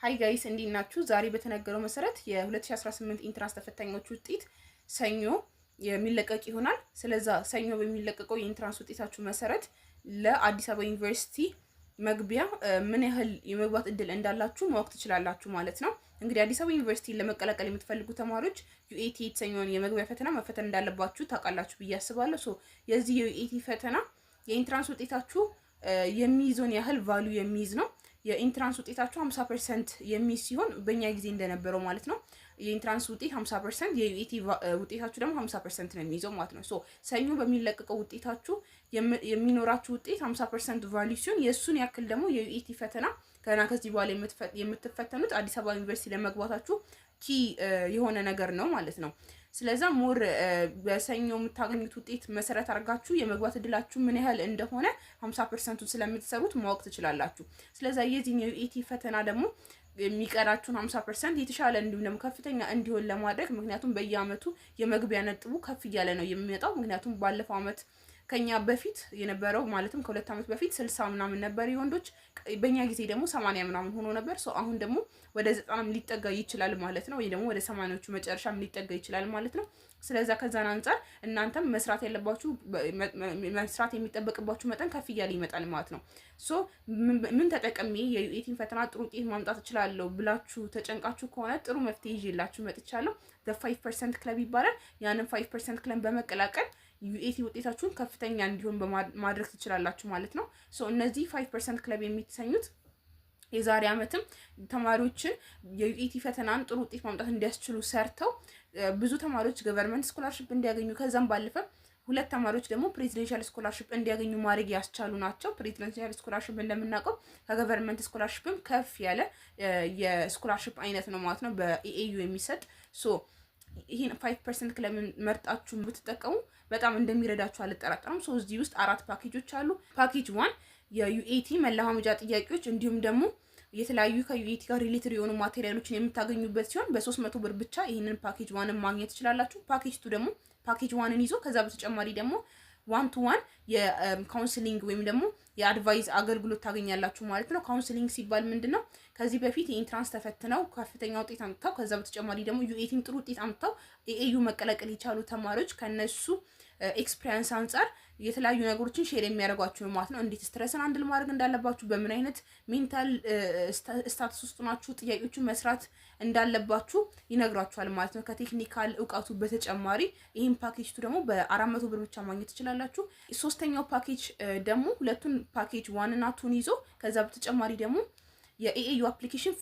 ሃይ ጋይስ እንዴት ናችሁ? ዛሬ በተነገረው መሰረት የ2018 ኢንትራንስ ተፈታኞች ውጤት ሰኞ የሚለቀቅ ይሆናል። ስለዛ ሰኞ በሚለቀቀው የኢንትራንስ ውጤታችሁ መሰረት ለአዲስ አበባ ዩኒቨርሲቲ መግቢያ ምን ያህል የመግባት እድል እንዳላችሁ ማወቅ ትችላላችሁ ማለት ነው። እንግዲህ አዲስ አበባ ዩኒቨርሲቲ ለመቀላቀል የምትፈልጉ ተማሪዎች ዩኤቲ የተሰኘውን የመግቢያ ፈተና መፈተን እንዳለባችሁ ታውቃላችሁ ብዬ አስባለሁ። ሶ የዚህ የዩኤቲ ፈተና የኢንትራንስ ውጤታችሁ የሚይዘውን ያህል ቫልዩ የሚይዝ ነው። የኢንትራንስ ውጤታችሁ 50% የሚይዝ ሲሆን በእኛ ጊዜ እንደነበረው ማለት ነው። የኢንትራንስ ውጤት 50%፣ የዩኤቲ ውጤታችሁ ደግሞ 50% ነው የሚይዘው ማለት ነው። ሶ ሰኞ በሚለቀቀው ውጤታችሁ የሚኖራችሁ ውጤት 50% ቫልዩ ሲሆን የእሱን ያክል ደግሞ የዩኤቲ ፈተና ገና ከዚህ በኋላ የምትፈተኑት አዲስ አበባ ዩኒቨርሲቲ ለመግባታችሁ ኪ የሆነ ነገር ነው ማለት ነው። ስለዛ ሞር በሰኞ የምታገኙት ውጤት መሰረት አድርጋችሁ የመግባት እድላችሁ ምን ያህል እንደሆነ 50%ቱን ስለምትሰሩት ማወቅ ትችላላችሁ። ስለዛ የዚህኛው ዩኤቲ ፈተና ደግሞ የሚቀራችሁን 50% የተሻለ እንዲሁም ደግሞ ከፍተኛ እንዲሆን ለማድረግ ምክንያቱም በየአመቱ የመግቢያ ነጥቡ ከፍ እያለ ነው የሚመጣው። ምክንያቱም ባለፈው አመት ከኛ በፊት የነበረው ማለትም ከሁለት አመት በፊት 60 ምናምን ነበር የወንዶች፣ በእኛ ጊዜ ደግሞ 80 ምናምን ሆኖ ነበር። ሶ አሁን ደግሞ ወደ 90 ሊጠጋ ይችላል ማለት ነው፣ ወይ ደግሞ ወደ 80ዎቹ መጨረሻም ሊጠጋ ይችላል ማለት ነው። ስለዛ ከዛን አንፃር እናንተም መስራት ያለባችሁ መስራት የሚጠበቅባችሁ መጠን ከፍ እያለ ይመጣል ማለት ነው። ሶ ምን ተጠቅሜ የዩኤቲን ፈተና ጥሩ ውጤት ማምጣት እችላለሁ ብላችሁ ተጨንቃችሁ ከሆነ ጥሩ መፍትሄ ይዤላችሁ መጥቻለሁ። the 5% ክለብ ይባላል። ያንን 5% ክለብ በመቀላቀል ዩኤቲ ውጤታችሁን ከፍተኛ እንዲሆን ማድረግ ትችላላችሁ ማለት ነው። ሶ እነዚህ 5% ክለብ የሚተሰኙት የዛሬ አመትም ተማሪዎችን የዩኤቲ ፈተናን ጥሩ ውጤት ማምጣት እንዲያስችሉ ሰርተው ብዙ ተማሪዎች ገቨርንመንት ስኮላርሺፕ እንዲያገኙ ከዛም ባለፈ ሁለት ተማሪዎች ደግሞ ፕሬዚደንሻል ስኮላርሺፕ እንዲያገኙ ማድረግ ያስቻሉ ናቸው። ፕሬዚደንሻል ስኮላርሺፕ እንደምናውቀው ከገቨርንመንት ስኮላርሺፕም ከፍ ያለ የስኮላርሺፕ አይነት ነው ማለት ነው፣ በኢኤዩ የሚሰጥ። ሶ ይሄን 5% ክለብ መርጣችሁ ብትጠቀሙ በጣም እንደሚረዳችሁ አልጠራጠርም። ሶ እዚህ ውስጥ 4 ፓኬጆች አሉ። ፓኬጅ 1 የዩኤቲ መለማመጃ ጥያቄዎች እንዲሁም ደግሞ የተለያዩ ከዩኤቲ ጋር ሪሌትድ የሆኑ ማቴሪያሎችን የምታገኙበት ሲሆን በ300 ብር ብቻ ይሄንን ፓኬጅ 1 ማግኘት ትችላላችሁ። ፓኬጅ 2 ደግሞ ፓኬጅ 1ን ይዞ ከዛ በተጨማሪ ደግሞ 1-to-1 የካውንስሊንግ ወይም ደግሞ የአድቫይዝ አገልግሎት ታገኛላችሁ ማለት ነው። ካውንስሊንግ ሲባል ምንድነው? ከዚህ በፊት የኢንትራንስ ተፈትነው ከፍተኛ ውጤት አምጥተው ከዛ በተጨማሪ ደግሞ ዩኤቲን ጥሩ ውጤት አምጥተው ኤኤዩ መቀላቀል የቻሉ ተማሪዎች ከነሱ ኤክስፒሪየንስ አንፃር የተለያዩ ነገሮችን ሼር የሚያደርጓችሁ ማለት ነው። እንዴት ስትረስን አንድል ማድረግ እንዳለባችሁ፣ በምን አይነት ሜንታል ስታተስ ውስጥ ናችሁ ጥያቄዎችን መስራት እንዳለባችሁ ይነግሯችኋል ማለት ነው። ከቴክኒካል እውቀቱ በተጨማሪ ይህን ፓኬጅ ደግሞ በ400 ብር ብቻ ማግኘት ትችላላችሁ። ሶስተኛው ፓኬጅ ደግሞ ሁለቱን ፓኬጅ 1 እና 2 ይዞ ከዛ በተጨማሪ ደግሞ የኤኤዩ አፕሊኬሽን